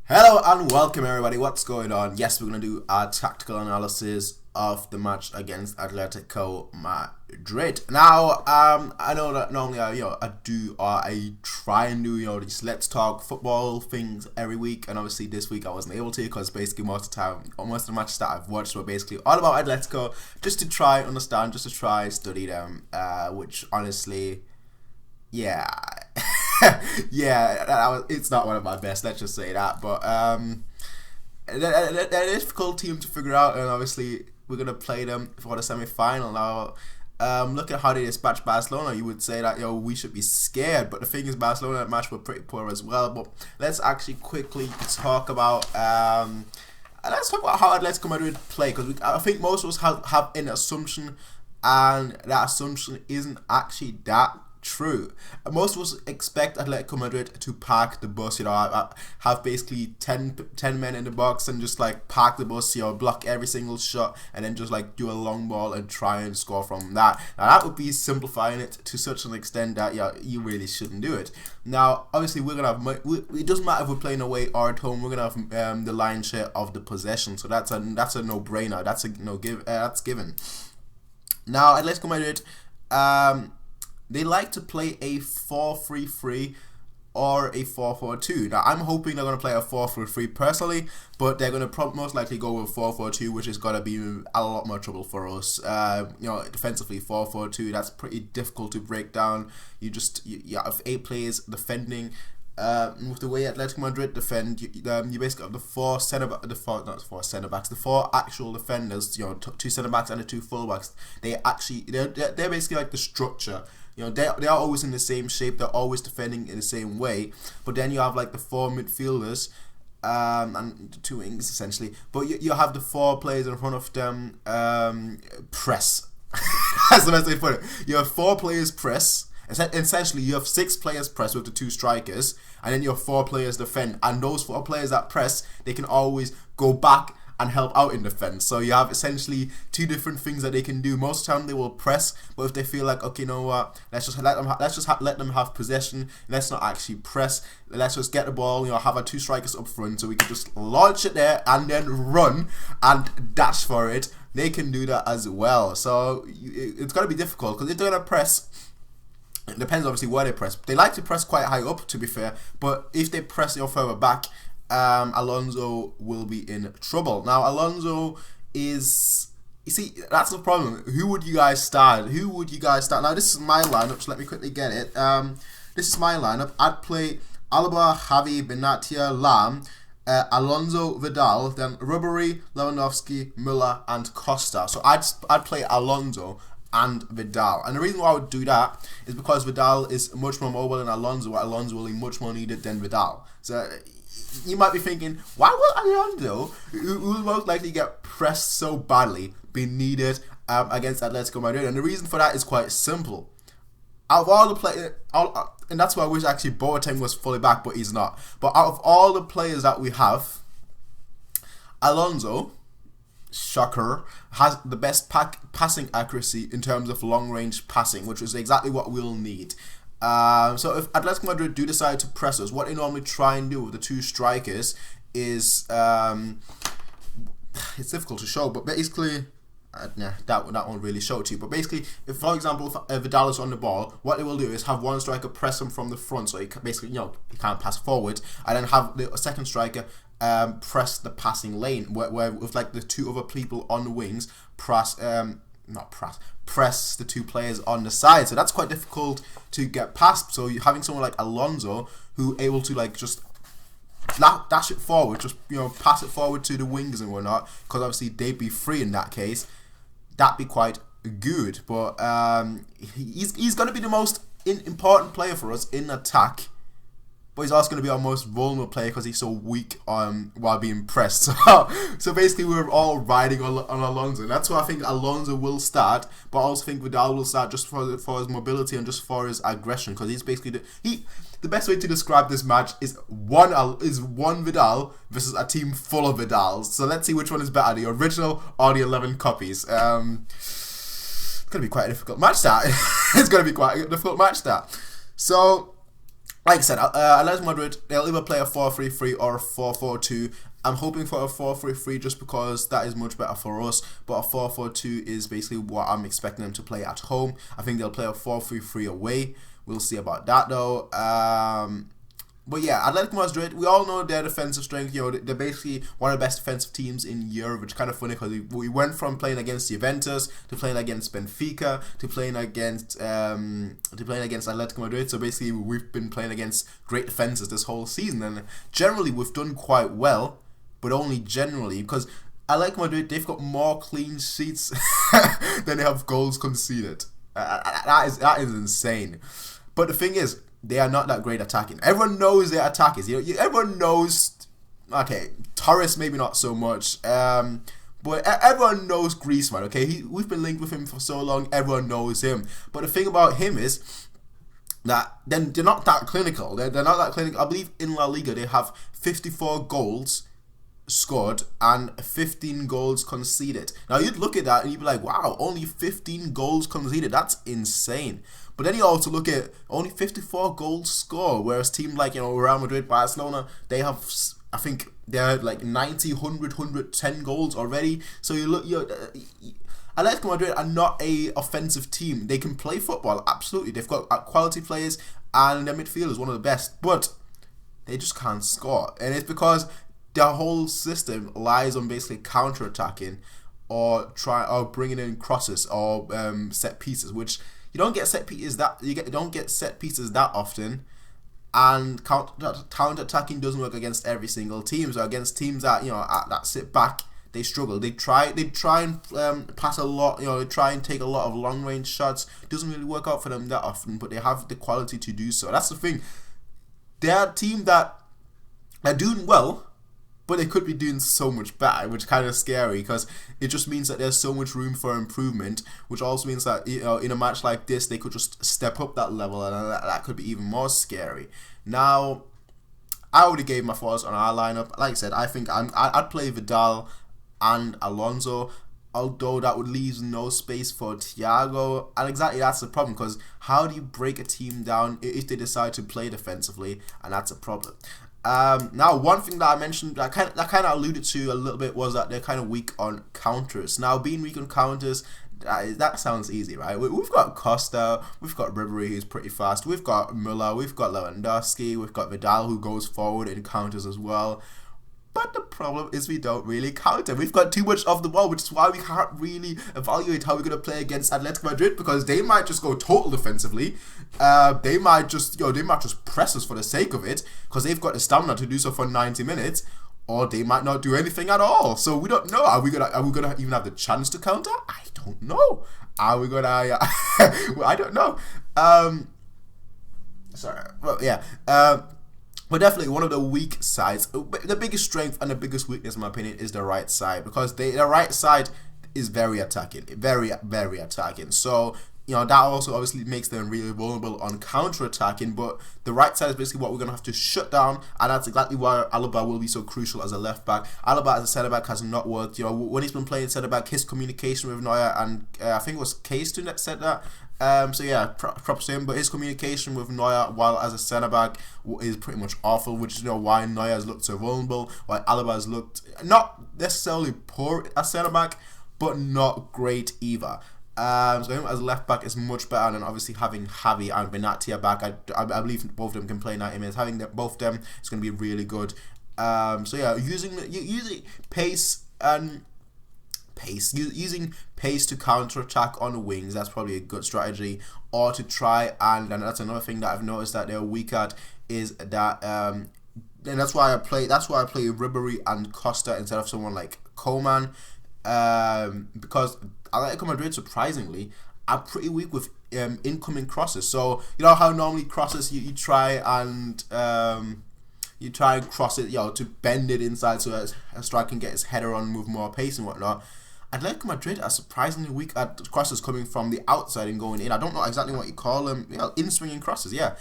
Hello and welcome everybody, what's going on? Yes, we're going to do our tactical analysis of the match against Atletico Madrid. Now, I know that normally I try and do, these Let's Talk football things every week, and obviously this week I wasn't able to because basically most of the matches that I've watched were basically all about Atletico, just to try understand, just to try study them, which honestly, yeah. It's not one of my best, let's just say that, but they're a difficult team to figure out, and obviously we're going to play them for the semi-final. Now, look at how they dispatched Barcelona. You would say that, we should be scared, but the thing is, Barcelona that match were pretty poor as well. But let's actually quickly talk about how Atletico Madrid play, because I think most of us have an assumption, and that assumption isn't actually that true. Most of us expect Atletico Madrid to park the bus, have basically 10 men in the box and just like park the bus, block every single shot and then just like do a long ball and try and score from that. Now that would be simplifying it to such an extent that you really shouldn't do it. Now obviously we're gonna have it doesn't matter if we're playing away or at home, we're gonna have the lion's share of the possession, so that's a no-brainer. That's that's given. Now Atletico Madrid, they like to play a 4-3-3 or a 4-4-2. Now, I'm hoping they're going to play a 4-3-3 personally, but they're going to most likely go with 4-4-2, which is going to be a lot more trouble for us. Defensively, 4-4-2, that's pretty difficult to break down. You have 8 players defending. With the way Atletico Madrid defend, you basically have the four actual defenders, 2 centre backs and the 2 full backs. They're basically like the structure. They are always in the same shape. They're always defending in the same way. But then you have like the 4 midfielders, and 2 wings essentially. But you have the 4 players in front of them press. That's the best way to put it. You have 4 players press. Essentially, you have 6 players press with the 2 strikers, and then you have 4 players defend. And those 4 players that press, they can always go back and help out in defense. So you have essentially 2 different things that they can do. Most of the time they will press, but if they feel like, okay, you know what, let's just let them have possession. Let's not actually press. Let's just get the ball. Have our 2 strikers up front, so we can just launch it there and then run and dash for it. They can do that as well. So it's gonna be difficult because if they're gonna press, it depends obviously where they press. They like to press quite high up, to be fair, but if they press further back, Alonso will be in trouble. Now Alonso is, you see, that's the problem. Who would you guys start? Now this is my lineup, so let me quickly get it. This is my lineup. I'd play Alaba, Javi, Benatia, Lam, Alonso, Vidal, then Ribery, Lewandowski, Müller and Costa. So I'd play Alonso and Vidal, and the reason why I would do that is because Vidal is much more mobile than Alonso. Alonso will be much more needed than Vidal. So you might be thinking, why will Alonso, who will most likely get pressed so badly, be needed against Atletico Madrid? And the reason for that is quite simple. Out of all the players, and that's why I wish actually Boateng was fully back, but he's not. But out of all the players that we have, Alonso, shocker, has the best passing accuracy in terms of long-range passing, which is exactly what we'll need. So if Atletico Madrid do decide to press us, what they normally try and do with the 2 strikers is, it's difficult to show, but basically, that won't really show it to you. But basically, if for example, if Vidal is on the ball, what they will do is have one striker press him from the front, so he basically, he can't pass forward, and then have the second striker press the passing lane, where with like the 2 other people on the wings press the 2 players on the side. So that's quite difficult to get past. So you're having someone like Alonso who able to like just dash it forward, just pass it forward to the wings and whatnot, because obviously they'd be free in that case. That'd be quite good. But he's going to be the most important player for us in attack. But he's also going to be our most vulnerable player because he's so weak while being pressed. So basically we're all riding on Alonso. And that's why I think Alonso will start. But I also think Vidal will start just for his mobility and just for his aggression. Because he's basically the best way to describe this match is one Vidal versus a team full of Vidals. So let's see which one is better, the original or the 11 copies. It's going to be quite a difficult match, that. It's going to be quite a difficult match, that. So like I said, Atletico Madrid, they'll either play a 4-3-3 or a 4-4-2. I'm hoping for a 4-3-3 just because that is much better for us. But a 4-4-2 is basically what I'm expecting them to play at home. I think they'll play a 4-3-3 away. We'll see about that though. But yeah, Atletico Madrid, we all know their defensive strength. You know, they're basically one of the best defensive teams in Europe, which is kind of funny because we went from playing against Juventus to playing against Benfica to playing against Atletico Madrid. So basically, we've been playing against great defenses this whole season, and generally we've done quite well, but only generally because Atletico Madrid, they've got more clean sheets than they have goals conceded. That is insane. But the thing is, they are not that great attacking. Everyone knows they're attackers. Everyone knows. Okay, Torres maybe not so much. But everyone knows Griezmann. Okay, we've been linked with him for so long. Everyone knows him. But the thing about him is that then they're not that clinical. They're not that clinical. I believe in La Liga they have 54 goals scored and 15 goals conceded. Now you'd look at that and you'd be like, wow, only 15 goals conceded. That's insane. But then you also look at only 54 goals scored, whereas teams like, Real Madrid, Barcelona, they have, I think they're like 90, 100, 110 goals already. So you look, Atletico Madrid are not a offensive team. They can play football, absolutely. They've got quality players and their midfield is one of the best, but they just can't score. And it's because their whole system lies on basically counter-attacking or bringing in crosses or set pieces, which you don't get set pieces that often, and counter-attacking doesn't work against every single team. So against teams that that sit back, they struggle. They try and pass a lot. They try and take a lot of long-range shots. It doesn't really work out for them that often, but they have the quality to do so. That's the thing. They're a team that are doing well, but they could be doing so much better, which is kind of scary because it just means that there's so much room for improvement, which also means that in a match like this they could just step up that level, and that could be even more scary. Now, I already gave my thoughts on our lineup. Like I said, I think I'd play Vidal and Alonso, although that would leave no space for Thiago, and exactly that's the problem, because how do you break a team down if they decide to play defensively, and that's a problem. Now, one thing that I mentioned that kind of alluded to a little bit was that they're kind of weak on counters. Now, being weak on counters, that sounds easy, right? We've got Costa, we've got Ribery who's pretty fast, we've got Müller, we've got Lewandowski, we've got Vidal who goes forward in counters as well. But the problem is we don't really counter. We've got too much of the ball, which is why we can't really evaluate how we're going to play against Atletico Madrid, because they might just go total defensively. They might just press us for the sake of it, because they've got the stamina to do so for 90 minutes, or they might not do anything at all. So we don't know. Are we gonna even have the chance to counter? I don't know. Are we gonna? I don't know. Sorry. Well, yeah. But definitely one of the weak sides. The biggest strength and the biggest weakness, in my opinion, is the right side, because the right side is very attacking, very attacking. So that also obviously makes them really vulnerable on counter-attacking. But the right side is basically what we're gonna have to shut down, and that's exactly why Alaba will be so crucial as a left back. Alaba as a centre back has not worked. When he's been playing centre back, his communication with Neuer and I think it was Case that said that. So yeah, props to him. But his communication with Neuer while as a centre back is pretty much awful, which is why Neuer has looked so vulnerable. Why Alaba has looked not necessarily poor as centre back, but not great either. So him as left back is much better, and obviously having Javi and Benatia back, I believe both of them can play 90 minutes. Having both of them is going to be really good. So yeah, using pace to counter attack on the wings, that's probably a good strategy. Or to try and that's another thing that I've noticed that they're weak at, is that and that's why I play Ribery and Costa instead of someone like Coman, because Atletico Madrid, surprisingly, are pretty weak with incoming crosses. So how normally crosses you try and cross it, to bend it inside so a striker can get his header on, move more pace and whatnot. Atletico Madrid are surprisingly weak at crosses coming from the outside and going in. I don't know exactly what you call them, in-swinging crosses, yeah.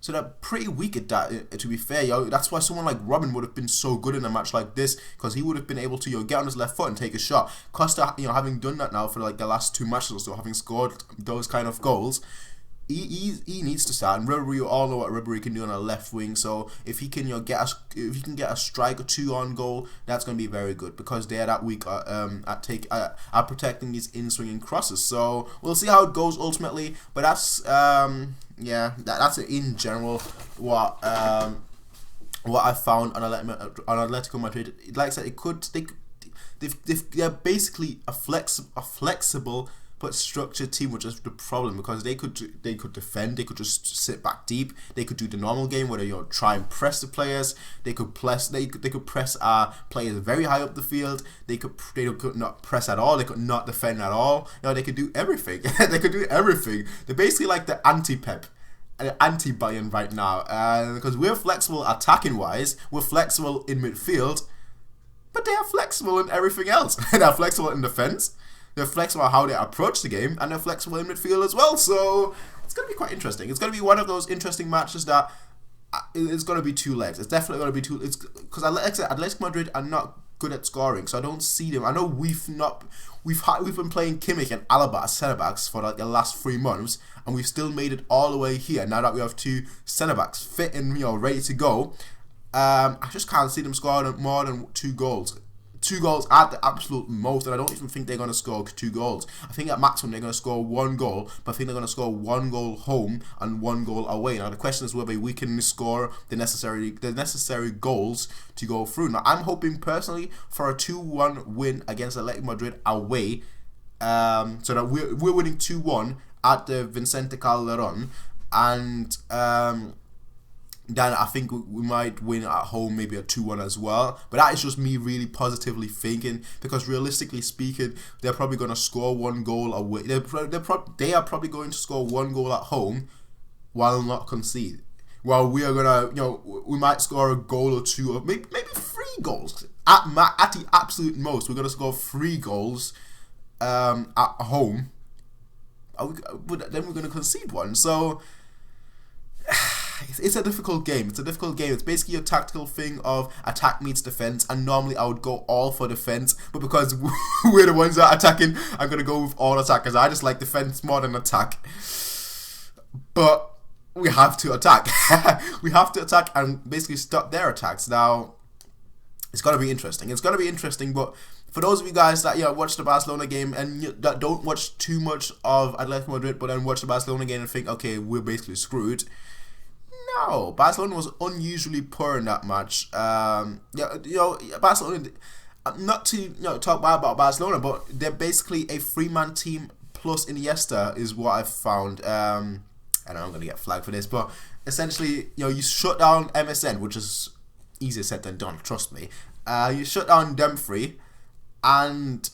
So they're pretty weak at that, to be fair. That's why someone like Robin would have been so good in a match like this, because he would have been able to get on his left foot and take a shot. Costa, having done that now for like the last 2 matches or so, having scored those kind of goals, he needs to start. And Ribery, you all know what Ribery can do on a left wing. So if he can get a strike or two on goal, that's going to be very good because they're that weak at protecting these in-swinging crosses. So we'll see how it goes ultimately. But that's that's in general what I found on Atletico Madrid. Like I said, they're basically a flexible but structured team, which is the problem because they could defend, they could just sit back deep, they could do the normal game where they try and press the players, they could press our players very high up the field, they could not press at all, they could not defend at all. They could do everything. They could do everything. They're basically like the anti-Pep. Anti-Bayern right now, because we're flexible attacking wise, we're flexible in midfield, but they are flexible in everything else. They're flexible in defense, they're flexible how they approach the game, and they're flexible in midfield as well. So it's going to be quite interesting. It's going to be one of those interesting matches that it's going to be two legs. It's definitely going to be two. It's because Atletico Madrid are not good at scoring, so I don't see them. I know we've been playing Kimmich and Alaba as centre backs for like the last 3 months, and we've still made it all the way here. Now that we have two centre backs fit and ready to go, I just can't see them scoring more than 2 goals. 2 goals at the absolute most, and I don't even think they're going to score 2 goals. I think at maximum they're going to score 1 goal, but I think they're going to score 1 goal home and 1 goal away. Now the question is whether we can score the necessary goals to go through. Now I'm hoping personally for a 2-1 win against Atletico Madrid away, so that we're winning 2-1 at the Vicente Calderon, and then I think we might win at home, maybe a 2-1 as well. But that is just me really positively thinking, because realistically speaking, they're probably going to score 1 goal away. They are probably going to score 1 goal at home while not concede. While we are going to, we might score a goal or 2, or maybe 3 goals. At the absolute most, we're going to score 3 goals at home. But then we're going to concede 1. So it's a difficult game. It's basically a tactical thing of attack meets defense, and normally I would go all for defense, but because we're the ones that are attacking, I'm going to go with all attack, because I just like defense more than attack. But we have to attack. We have to attack and basically stop their attacks. Now, it's going to be interesting. But for those of you guys that watch the Barcelona game and that don't watch too much of Atletico Madrid, but then watch the Barcelona game and think, okay, we're basically screwed. No, Barcelona was unusually poor in that match. Barcelona. Not to talk bad about Barcelona, but they're basically a 3-man team plus Iniesta is what I've found. I know I'm going to get flagged for this, but essentially, you shut down MSN, which is easier said than done. Trust me. You shut down them 3, and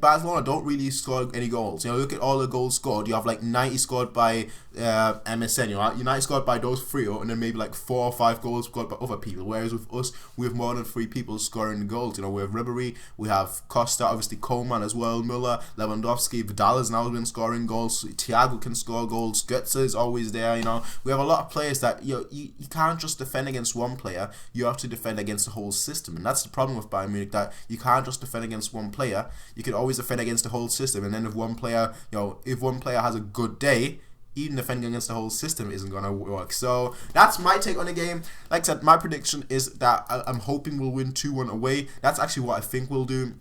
Barcelona don't really score any goals. Look at all the goals scored. You have like 90 scored by MSN. United scored by those 3, and then maybe like 4 or 5 goals scored by other people. Whereas with us, we have more than 3 people scoring the goals. We have Ribery, we have Costa, obviously Coleman as well, Müller, Lewandowski, Vidal has now been scoring goals. Thiago can score goals. Götze is always there. We have a lot of players that you can't just defend against one player. You have to defend against the whole system, and that's the problem with Bayern Munich, that you can't just defend against one player. You can always defend against the whole system, and then if one player, if one player has a good day, even defending against the whole system isn't going to work. So that's my take on the game. Like I said, my prediction is that I'm hoping we'll win 2-1 away. That's actually what I think we'll do.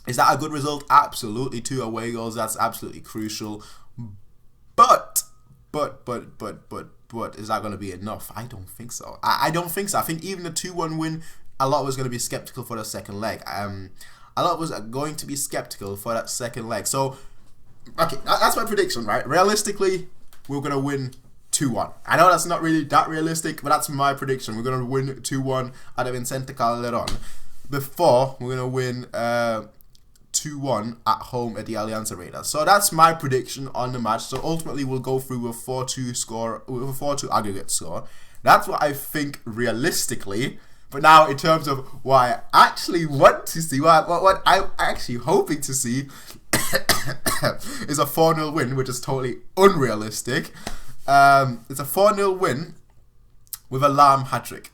Is that a good result? Absolutely. 2 away goals, that's absolutely crucial. But is that going to be enough? I don't think so. I don't think so. I think even the 2-1 win, a lot was going to be skeptical for the second leg. A lot was going to be skeptical for that second leg. So, okay, that's my prediction, right? Realistically, we're going to win 2-1. I know that's not really that realistic, but that's my prediction. We're going to win 2-1 at the Vicente Calderon. Before, we're going to win 2-1 at home at the Allianz Arena. So that's my prediction on the match. So ultimately, we'll go through with a 4-2 aggregate score. That's what I think realistically. But now, in terms of what I actually want to see, what I'm actually hoping to see is a 4-0 win, which is totally unrealistic. It's a 4-0 win with a Lahm hat-trick.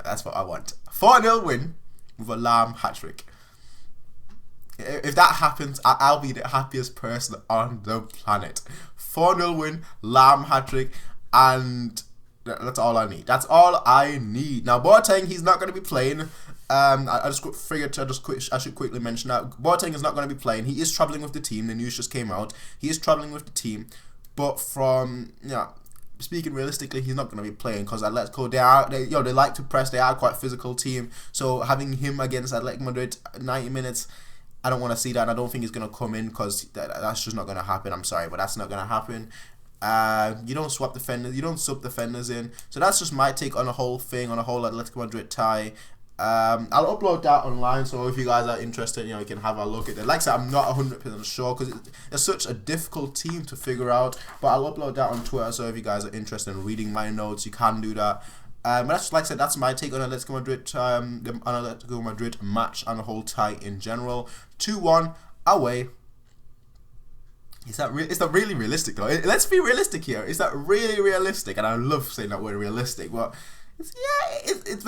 That's what I want. 4-0 win with a Lahm hat-trick. If that happens, I'll be the happiest person on the planet. 4-0 win, Lamb hat-trick, and that's all I need. That's all I need. Now, Boateng, he's not going to be playing. I should quickly mention that Boateng is not going to be playing. He is traveling with the team. The news just came out. He is traveling with the team, but speaking realistically, he's not going to be playing because Atletico, they like to press. They are quite a physical team. So having him against Atletico Madrid 90 minutes, I don't want to see that. And I don't think he's going to come in because that's just not going to happen. I'm sorry, but that's not going to happen. You don't swap defenders. You don't sub defenders in. So that's just my take on the whole thing, on the whole Atletico Madrid tie. I'll upload that online, so if you guys are interested, you can have a look at it. Like I said, I'm not 100% sure because it's such a difficult team to figure out, but I'll upload that on Twitter, so if you guys are interested in reading my notes, you can do that. But that's, like I said, that's my take on Atletico Madrid, the Atletico Madrid match and the whole tie in general. 2-1 away. Is that really realistic though? Let's be realistic here. Is that really realistic? And I love saying that word realistic, but it's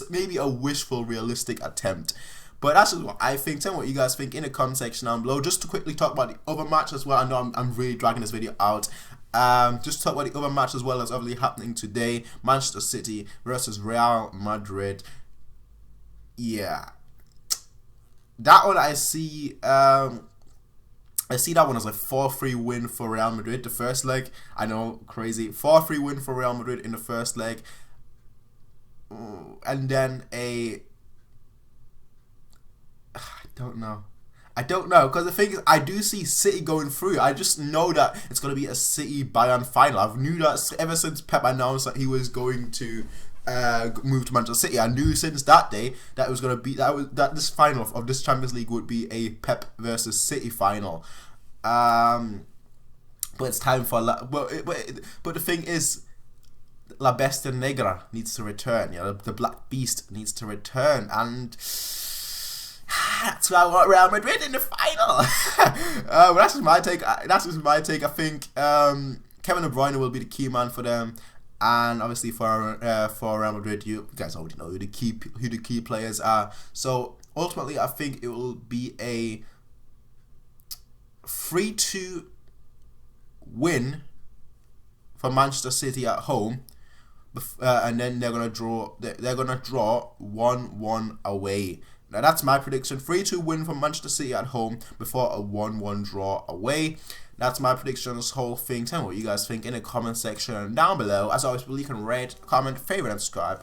maybe a wishful realistic attempt. But that's just what I think. Tell me what you guys think in the comment section down below. Just to quickly talk about the other match as well. I know I'm really dragging this video out. Just talk about the other match as well that's obviously happening today. Manchester City versus Real Madrid. Yeah, that one I see. I see that one as a 4-3 win for Real Madrid, the first leg. I know, crazy. 4-3 win for Real Madrid in the first leg. And then I don't know, because the thing is, I do see City going through. I just know that it's going to be a City-Bayern final. I've knew that ever since Pep announced that he was going to move to Manchester City. I knew since that day that it was going to be that this final of this Champions League would be a Pep versus City final. But it's time for but the thing is, La Bestia Negra needs to return. The Black Beast needs to return, and that's why I want Real Madrid in the final. But that's just my take. I think Kevin De Bruyne will be the key man for them. And obviously for Real Madrid, you guys already know who the key players are. So ultimately, I think it will be a 3-2 win for Manchester City at home, and then they're gonna draw. They're gonna draw 1-1 away. Now that's my prediction: 3-2 win for Manchester City at home before a 1-1 draw away. That's my prediction on this whole thing. Tell me what you guys think in the comment section down below. As always, you can rate, comment, favorite, and subscribe.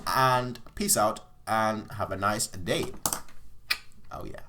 And peace out, and have a nice day. Oh yeah.